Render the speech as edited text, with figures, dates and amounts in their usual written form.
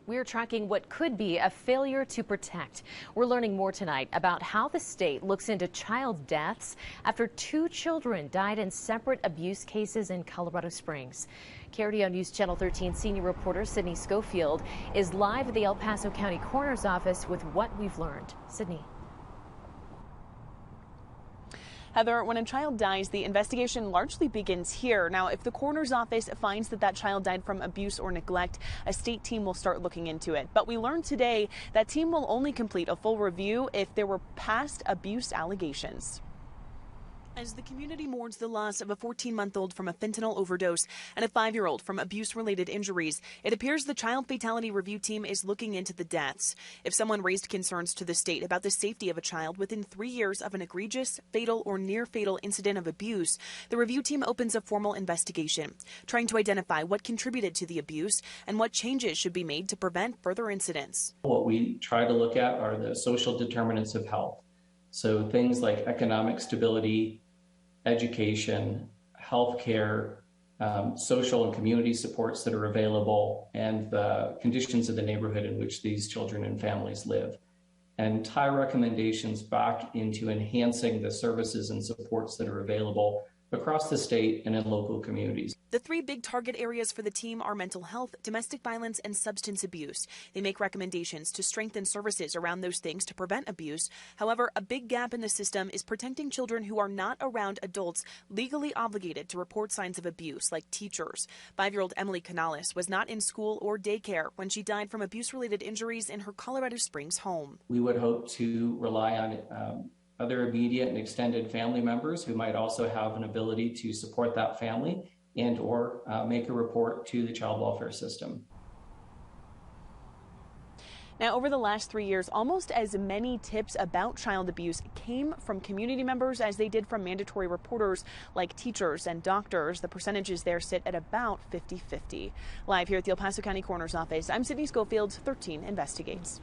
We're tracking what could be a failure to protect. We're learning more tonight about how the state looks into child deaths after 2 children died in separate abuse cases in Colorado Springs. KRDO News Channel 13 senior reporter Sydney Schofield is live at the El Paso County Coroner's Office with what we've learned. Sydney. Heather, when a child dies, the investigation largely begins here. Now, if the coroner's office finds that child died from abuse or neglect, a state team will start looking into it. But we learned today that team will only complete a full review if there were past abuse allegations. As the community mourns the loss of a 14-month-old from a fentanyl overdose and a 5-year-old from abuse-related injuries, it appears the Child Fatality Review Team is looking into the deaths. If someone raised concerns to the state about the safety of a child within 3 years of an egregious, fatal, or near-fatal incident of abuse, the review team opens a formal investigation, trying to identify what contributed to the abuse and what changes should be made to prevent further incidents. What we try to look at are the social determinants of health. So things like economic stability, education, healthcare, social and community supports that are available, and the conditions of the neighborhood in which these children and families live, and tie recommendations back into enhancing the services and supports that are available across the state and in local communities. The 3 big target areas for the team are mental health, domestic violence, and substance abuse. They make recommendations to strengthen services around those things to prevent abuse. However, a big gap in the system is protecting children who are not around adults legally obligated to report signs of abuse, like teachers. 5-year-old Emily Canales was not in school or daycare when she died from abuse-related injuries in her Colorado Springs home. We would hope to rely on other immediate and extended family members who might also have an ability to support that family and or make a report to the child welfare system. Now, over the last 3 years, almost as many tips about child abuse came from community members as they did from mandatory reporters like teachers and doctors. The percentages there sit at about 50-50. Live here at the El Paso County Coroner's Office, I'm Sydney Schofield, 13 Investigates.